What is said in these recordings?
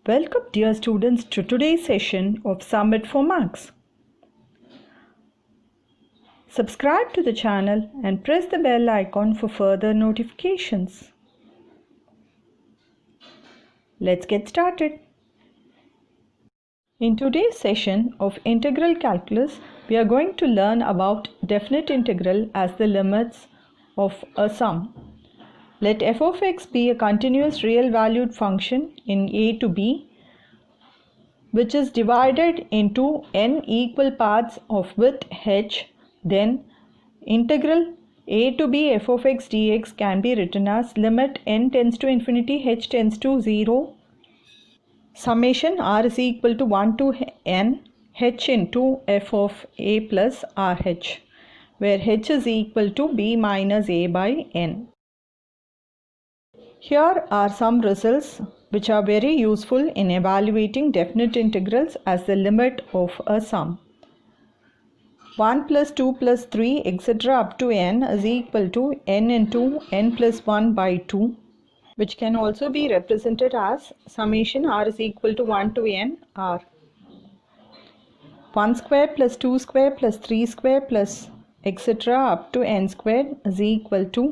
Welcome dear students to today's session of Summit for Marks. Subscribe to the channel and press the bell icon for further notifications. Let's get started. In today's session of Integral Calculus, we are going to learn about definite integral as the limits of a sum. Let f of x be a continuous real valued function in a to b, which is divided into n equal parts of width h, then integral a to b f of x dx can be written as limit n tends to infinity h tends to 0 summation r is equal to 1 to n h into f of a plus rh, where h is equal to b minus a by n. Here are some results which are very useful in evaluating definite integrals as the limit of a sum. 1 plus 2 plus 3 etc. up to n is equal to n into n plus 1 by 2, which can also be represented as summation r is equal to 1 to n r. 1 square plus 2 square plus 3 square plus etc. up to n square is equal to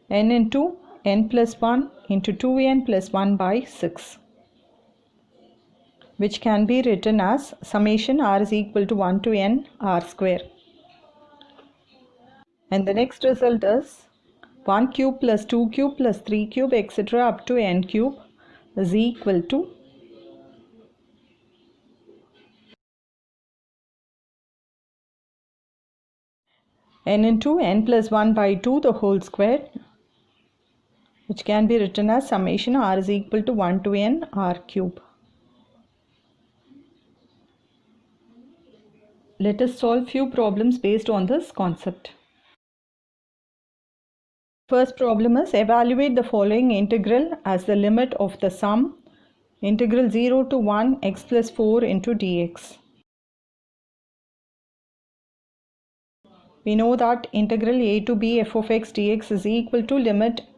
n into n plus 1 into 2n plus 1 by 6, which can be written as summation r is equal to 1 to n r square. And the next result is 1 cube plus 2 cube plus 3 cube etc. up to n cube is equal to n into n plus 1 by 2 the whole square, which can be written as summation r is equal to 1 to n r cube. Let us solve few problems based on this concept. First problem is evaluate the following integral as the limit of the sum integral 0 to 1 x plus 4 into dx. We know that integral a to b f of x dx is equal to limit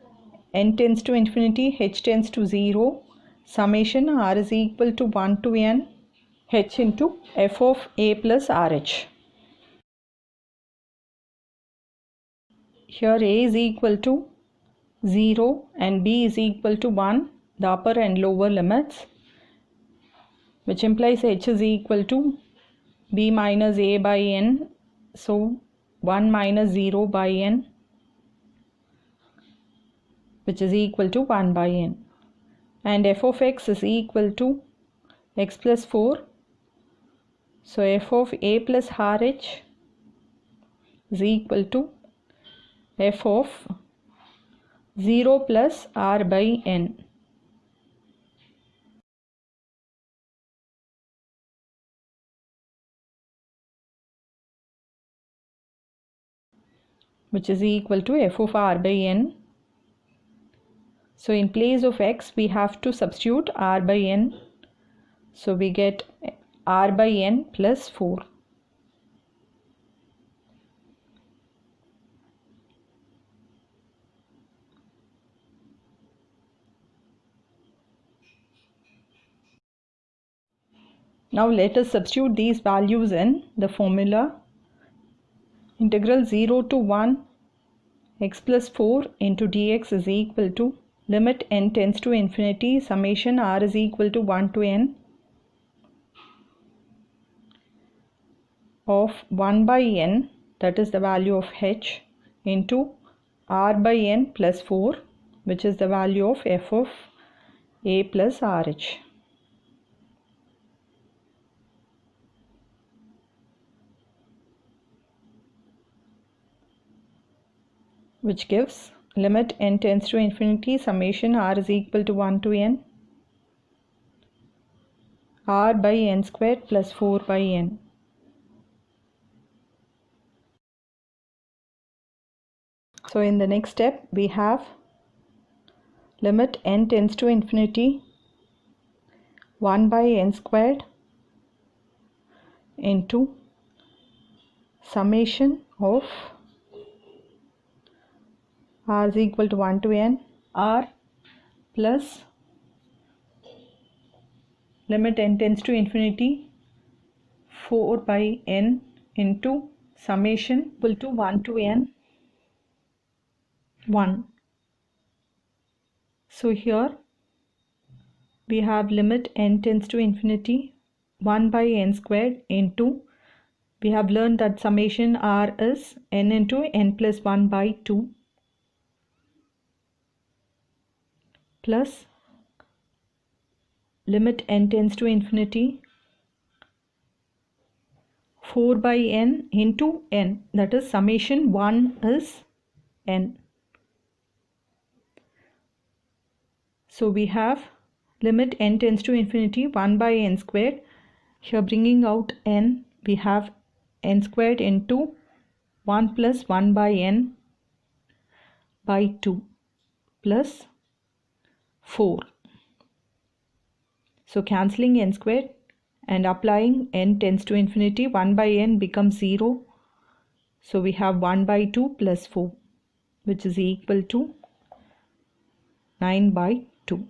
n tends to infinity h tends to 0 summation r is equal to 1 to n h into f of a plus rh. Here a is equal to 0 and b is equal to 1, the upper and lower limits, which implies h is equal to b minus a by n, so 1 minus 0 by n, which is equal to 1 by n, and f of x is equal to x plus 4, so f of a plus rh is equal to f of 0 plus r by n. Which is equal to f of r by n. So in place of x we have to substitute r by n. So we get r by n plus 4. Now let us substitute these values in the formula. Integral 0 to 1 x plus 4 into dx is equal to limit n tends to infinity summation r is equal to 1 to n of 1 by n, that is the value of h, into r by n plus 4, which is the value of f of a plus rh. Which gives limit n tends to infinity summation r is equal to 1 to n r by n squared plus 4 by n. So in the next step we have limit n tends to infinity 1 by n squared into summation of r is equal to 1 to n r plus limit n tends to infinity 4 by n into summation equal to 1 to n 1. So here we have limit n tends to infinity 1 by n squared into, we have learned that summation r is n into n plus 1 by 2 plus limit n tends to infinity 4 by n into n, that is summation 1 is n. So we have limit n tends to infinity 1 by n squared. Here bringing out n, we have n squared into 1 plus 1 by n by 2 plus 4. So cancelling n squared and applying n tends to infinity, 1 by n becomes 0. So we have 1 by 2 plus 4, which is equal to 9 by 2.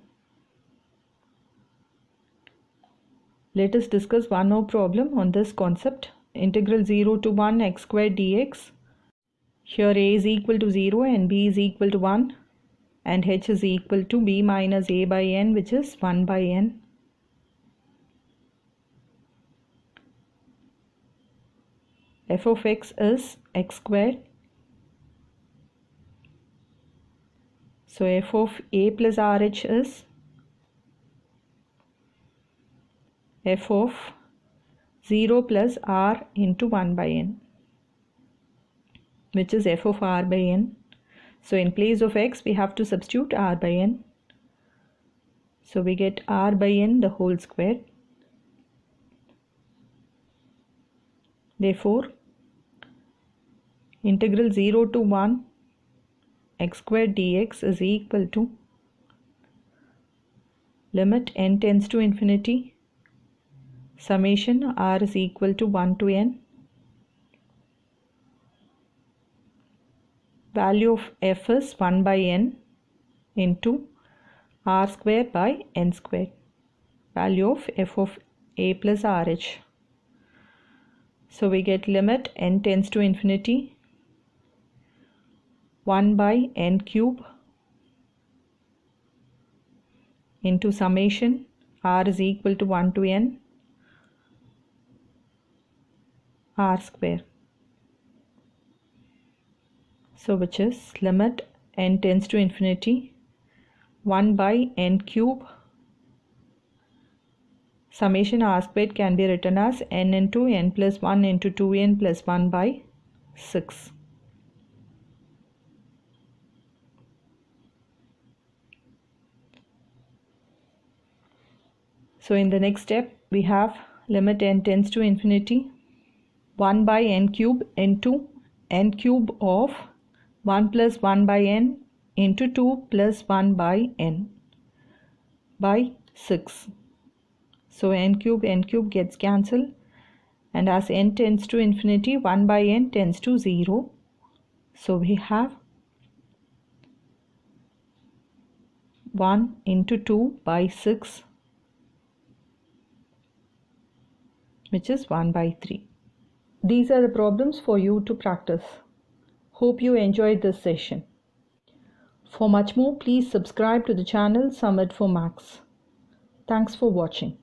Let us discuss one more problem on this concept. Integral 0 to 1 x squared dx. Here a is equal to 0 and b is equal to 1 and h is equal to b minus a by n, which is 1 by n. F of x is x squared. So f of a plus rh is f of 0 plus r into 1 by n, which is f of r by n. So in place of x we have to substitute r by n. So we get r by n the whole square. Therefore integral 0 to 1 x squared dx is equal to limit n tends to infinity summation r is equal to 1 to n. Value of f is 1 by n into r square by n square. Value of f of a plus rh. So we get limit n tends to infinity 1 by n cube into summation r is equal to 1 to n r square. So which is limit n tends to infinity 1 by n cube summation r squared can be written as n into n plus 1 into 2n plus 1 by 6. So in the next step we have limit n tends to infinity 1 by n cube into n cube of 1 plus 1 by n into 2 plus 1 by n by 6. So n cube gets cancelled, and as n tends to infinity 1 by n tends to 0. So we have 1 into 2 by 6, which is 1 by 3. These are the problems for you to practice. Hope you enjoyed this session. For much more, please subscribe to the channel Summit for Maths. Thanks for watching.